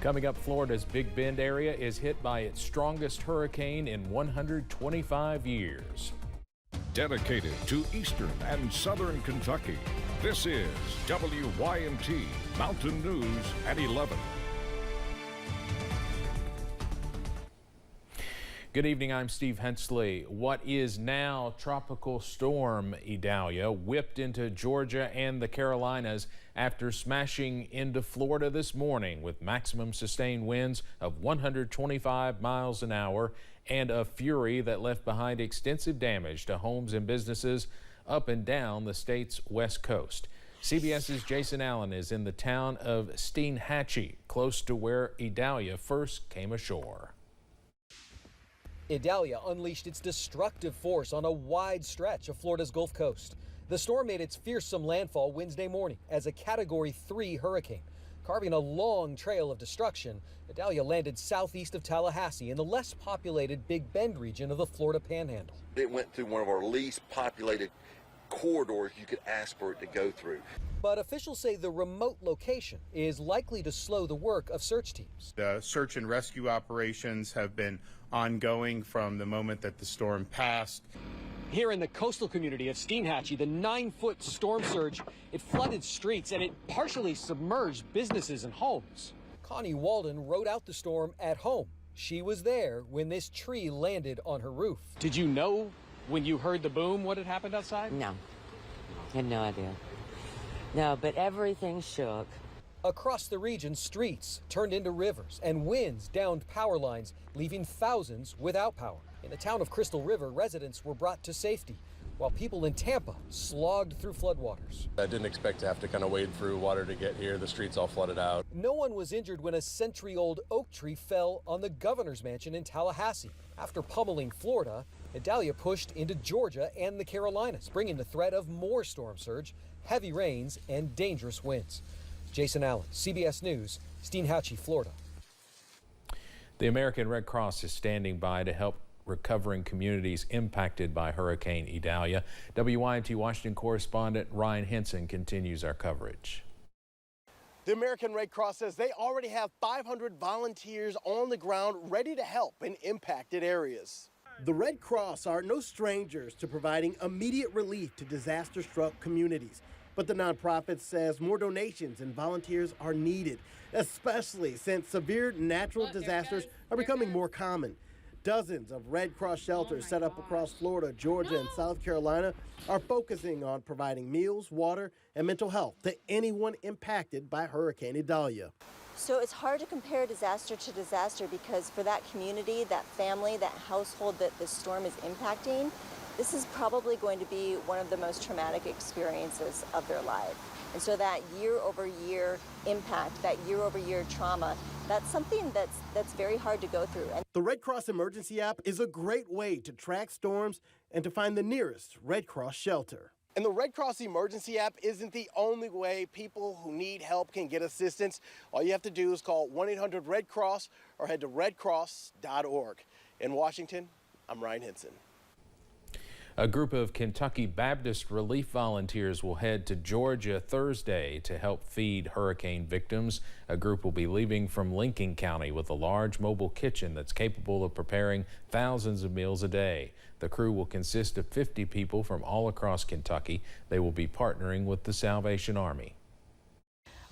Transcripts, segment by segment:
Coming up, Florida's Big Bend area is hit by its strongest hurricane in 125 years. Dedicated to eastern and southern Kentucky, this is WYMT Mountain News at 11. Good evening, I'm Steve Hensley. What is now Tropical Storm Idalia whipped into Georgia and the Carolinas after smashing into Florida this morning with maximum sustained winds of 125 miles an hour and a fury that left behind extensive damage to homes and businesses up and down the state's west coast. CBS's Jason Allen is in the town of Steinhatchee, close to where Idalia first came ashore. Idalia unleashed its destructive force on a wide stretch of Florida's Gulf Coast. The storm made its fearsome landfall Wednesday morning as a Category 3 hurricane. Carving a long trail of destruction, Idalia landed southeast of Tallahassee in the less populated Big Bend region of the Florida Panhandle. It went through one of our least populated corridors you could ask for it to go through. But officials say the remote location is likely to slow the work of search teams. The search and rescue operations have been ongoing from the moment that the storm passed. Here in the coastal community of Steinhatchee, the 9-foot storm surge, it flooded streets and it partially submerged businesses and homes. Connie Walden rode out the storm at home. She was there when this tree landed on her roof. Did you know when you heard the boom what had happened outside? No, had no idea. No, but everything shook. Across the region, streets turned into rivers and winds downed power lines, leaving thousands without power. In the town of Crystal River, residents were brought to safety, while people in Tampa slogged through floodwaters. I didn't expect to have to kind of wade through water to get here. The streets all flooded out. No one was injured when a century-old oak tree fell on the governor's mansion in Tallahassee. After pummeling Florida, Idalia pushed into Georgia and the Carolinas, bringing the threat of more storm surge, heavy rains, and dangerous winds. Jason Allen, CBS News, Steinhatchee, Florida. The American Red Cross is standing by to help recovering communities impacted by Hurricane Idalia. WYMT Washington correspondent Ryan Henson continues our coverage. The American Red Cross says they already have 500 volunteers on the ground ready to help in impacted areas. The Red Cross are no strangers to providing immediate relief to disaster-struck communities. But the nonprofit says more donations and volunteers are needed, especially since severe natural disasters are becoming more common. Dozens of Red Cross shelters set up across Florida, Georgia, and South Carolina are focusing on providing meals, water, and mental health to anyone impacted by Hurricane Idalia. So it's hard to compare disaster to disaster because for that community, that family, that household that the storm is impacting, this is probably going to be one of the most traumatic experiences of their life. And so that year-over-year impact, that year-over-year trauma, that's something that's very hard to go through. And the Red Cross Emergency app is a great way to track storms and to find the nearest Red Cross shelter. And the Red Cross Emergency app isn't the only way people who need help can get assistance. All you have to do is call 1-800-RED-CROSS or head to redcross.org. In Washington, I'm Ryan Henson. A group of Kentucky Baptist relief volunteers will head to Georgia Thursday to help feed hurricane victims. A group will be leaving from Lincoln County with a large mobile kitchen that's capable of preparing thousands of meals a day. The crew will consist of 50 people from all across Kentucky. They will be partnering with the Salvation Army.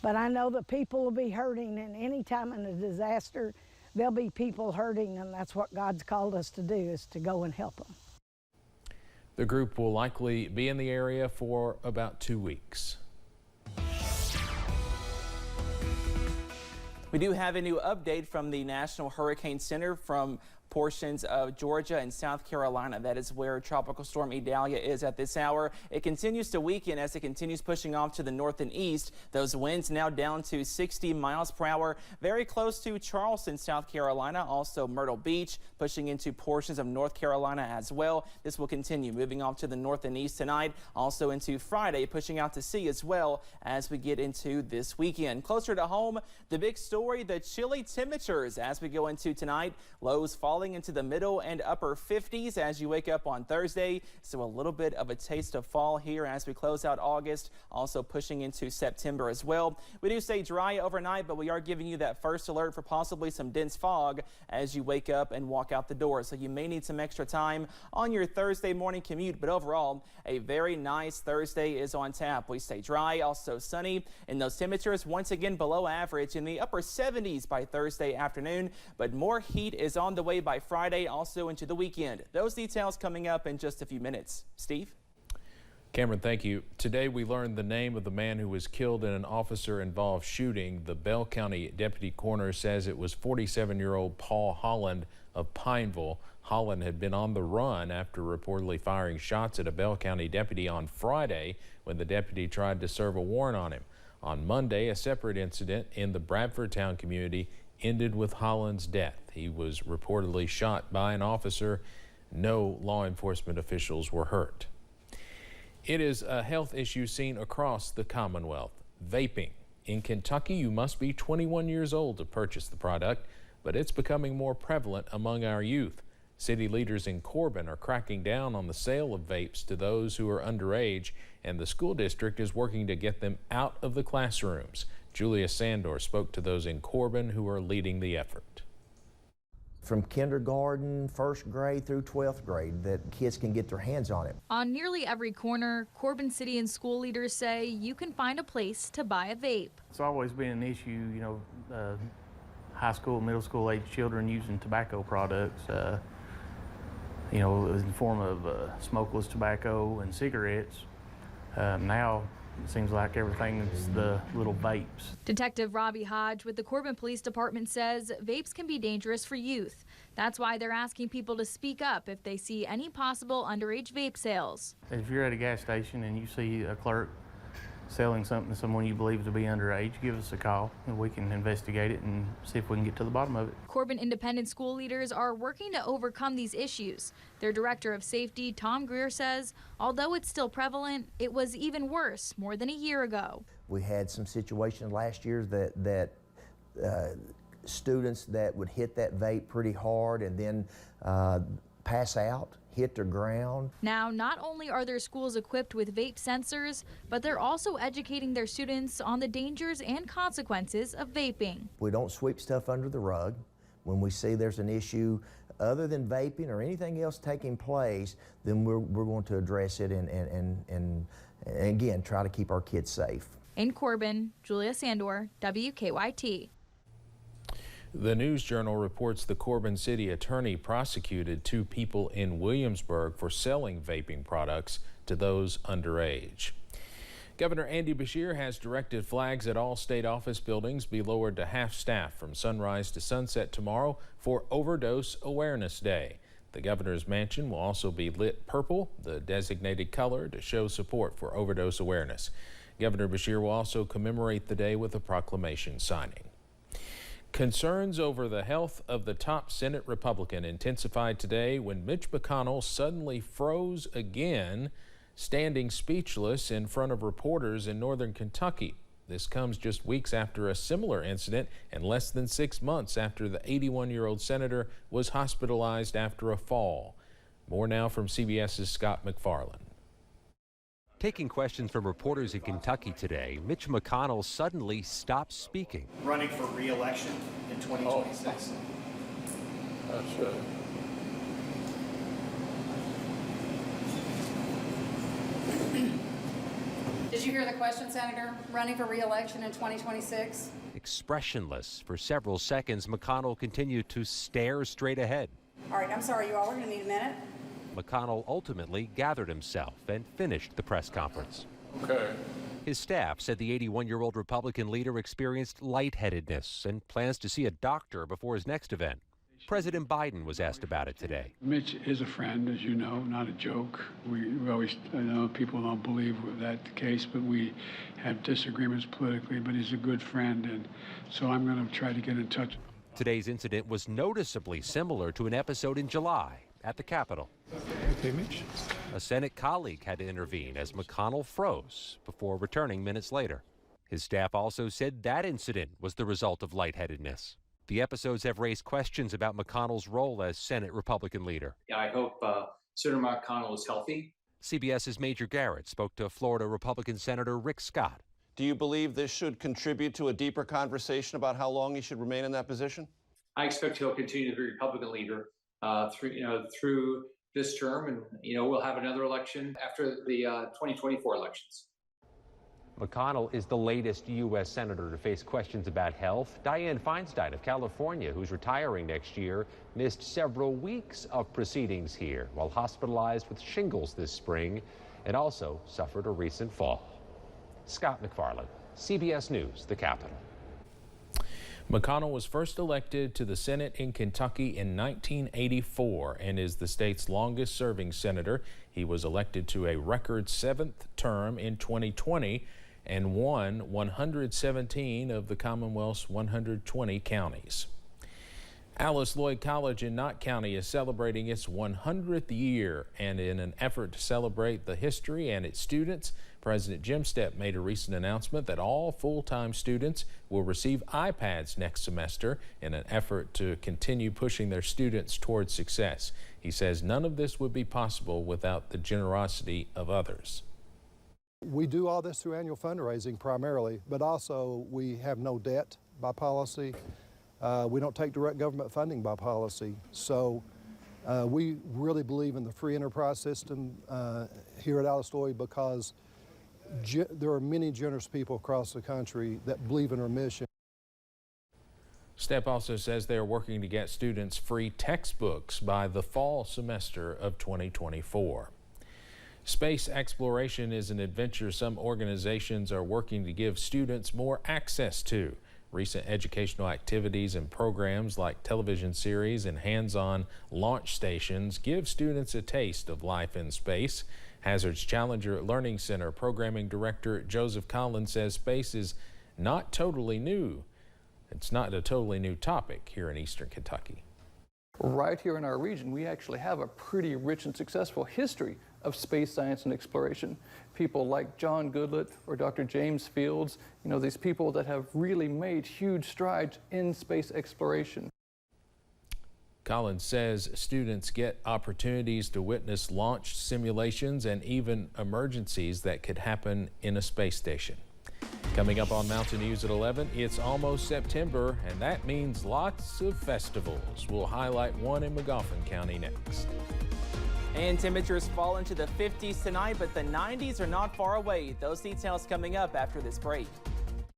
But I know that people will be hurting, and any time in a disaster, there'll be people hurting, and that's what God's called us to do, is to go and help them. The group will likely be in the area for about 2 weeks. We do have a new update from the National Hurricane Center from portions of Georgia and South Carolina. That is where Tropical Storm Idalia is at this hour. It continues to weaken as it continues pushing off to the north and east. Those winds now down to 60 miles per hour, very close to Charleston, South Carolina, also Myrtle Beach, pushing into portions of North Carolina as well. This will continue moving off to the north and east tonight, also into Friday, pushing out to sea as well as we get into this weekend. Closer to home, the big story, the chilly temperatures as we go into tonight. Lows falling falling into the middle and upper 50s as you wake up on Thursday. So a little bit of a taste of fall here as we close out August, also pushing into September as well. We do stay dry overnight, but we are giving you that first alert for possibly some dense fog as you wake up and walk out the door. So you may need some extra time on your Thursday morning commute, but overall, a very nice Thursday is on tap. We stay dry, also sunny, and those temperatures once again below average in the upper 70s by Thursday afternoon, but more heat is on the way by Friday, also into the weekend. Those details coming up in just a few minutes. Steve? Cameron, thank you. Today we learned the name of the man who was killed in an officer-involved shooting. The Bell County Deputy Coroner says it was 47-year-old Paul Holland of Pineville. Holland had been on the run after reportedly firing shots at a Bell County deputy on Friday when the deputy tried to serve a warrant on him. On Monday, a separate incident in the Bradfordtown community ended with Holland's death. He was reportedly shot by an officer. No law enforcement officials were hurt. It is a health issue seen across the Commonwealth. Vaping. In Kentucky, you must be 21 years old to purchase the product, but it's becoming more prevalent among our youth. City leaders in Corbin are cracking down on the sale of vapes to those who are underage, and the school district is working to get them out of the classrooms. Julia Sandor spoke to those in Corbin who are leading the effort. From kindergarten, first grade through 12th grade, that kids can get their hands on it. On nearly every corner, Corbin City and school leaders say you can find a place to buy a vape. It's always been an issue, you know, high school, middle school age children using tobacco products, you know, in the form of smokeless tobacco and cigarettes. Now, it seems like everything is the little vapes. Detective Robbie Hodge with the Corbin Police Department says vapes can be dangerous for youth. That's why they're asking people to speak up if they see any possible underage vape sales. If you're at a gas station and you see a clerk selling something to someone you believe to be underage, give us a call and we can investigate it and see if we can get to the bottom of it. Corbin independent school leaders are working to overcome these issues. Their director of safety, Tom Greer, says although it's still prevalent, it was even worse more than a year ago. We had some situations last year that students that would hit that vape pretty hard and then pass out, hit the ground. Now, not only are their schools equipped with vape sensors, but they're also educating their students on the dangers and consequences of vaping. We don't sweep stuff under the rug. When we see there's an issue other than vaping or anything else taking place, then we're going to address it and again, try to keep our kids safe. In Corbin, Julia Sandor, WKYT. The News Journal reports the Corbin City Attorney prosecuted 2 people in Williamsburg for selling vaping products to those underage. Governor Andy Beshear has directed flags at all state office buildings be lowered to half-staff from sunrise to sunset tomorrow for Overdose Awareness Day. The governor's mansion will also be lit purple, the designated color to show support for overdose awareness. Governor Beshear will also commemorate the day with a proclamation signing. Concerns over the health of the top Senate Republican intensified today when Mitch McConnell suddenly froze again, standing speechless in front of reporters in northern Kentucky. This comes just weeks after a similar incident and less than 6 months after the 81-year-old senator was hospitalized after a fall. More now from CBS's Scott McFarland. Taking questions from reporters in Kentucky today, Mitch McConnell suddenly stopped speaking. Running for re-election in 2026. That's right. Did you hear the question, Senator? Running for re-election in 2026? Expressionless for several seconds, McConnell continued to stare straight ahead. All right, I'm sorry, you all are going to need a minute. McConnell ultimately gathered himself and finished the press conference. Okay. His staff said the 81-year-old Republican leader experienced lightheadedness and plans to see a doctor before his next event. President Biden was asked about it today. Mitch is a friend, as you know, not a joke. We always, I know people don't believe that's the case, but we have disagreements politically, but he's a good friend, and so I'm going to try to get in touch. Today's incident was noticeably similar to an episode in July at the Capitol. Okay, Mitch. A Senate colleague had to intervene as McConnell froze before returning minutes later. His staff also said that incident was the result of lightheadedness. The episodes have raised questions about McConnell's role as Senate Republican leader. I hope Senator McConnell is healthy. CBS's Major Garrett spoke to Florida Republican Senator Rick Scott. Do you believe this should contribute to a deeper conversation about how long he should remain in that position? I expect he'll continue to be Republican leader through this term, and we'll have another election after the 2024 elections. McConnell is the latest U.S. senator to face questions about health. Dianne Feinstein of California, who's retiring next year, missed several weeks of proceedings here while hospitalized with shingles this spring and also suffered a recent fall. Scott McFarland, CBS News, the Capitol. McConnell was first elected to the Senate in Kentucky in 1984 and is the state's longest-serving senator. He was elected to a record 7th term in 2020 and won 117 of the Commonwealth's 120 counties. Alice Lloyd College in Knott County is celebrating its 100th year, and in an effort to celebrate the history and its students, President Jim Stepp made a recent announcement that all full-time students will receive iPads next semester in an effort to continue pushing their students towards success. He says none of this would be possible without the generosity of others. We do all this through annual fundraising primarily, but also we have no debt by policy. We don't take direct government funding by policy. So we really believe in the free enterprise system here at Alice Lloyd because there are many generous people across the country that believe in our mission. Stepp also says they are working to get students free textbooks by the fall semester of 2024. Space exploration is an adventure some organizations are working to give students more access to. Recent educational activities and programs like television series and hands-on launch stations give students a taste of life in space. Hazards Challenger Learning Center Programming Director Joseph Collins says space is not totally new. It's not a totally new topic here in Eastern Kentucky. Right here in our region, we actually have a pretty rich and successful history of space science and exploration. People like John Goodlett or Dr. James Fields, these people that have really made huge strides in space exploration. Collins says students get opportunities to witness launch simulations and even emergencies that could happen in a space station. Coming up on Mountain News at 11, it's almost September, and that means lots of festivals. We'll highlight one in McGoffin County next. And temperatures fall into the 50s tonight, but the 90s are not far away. Those details coming up after this break.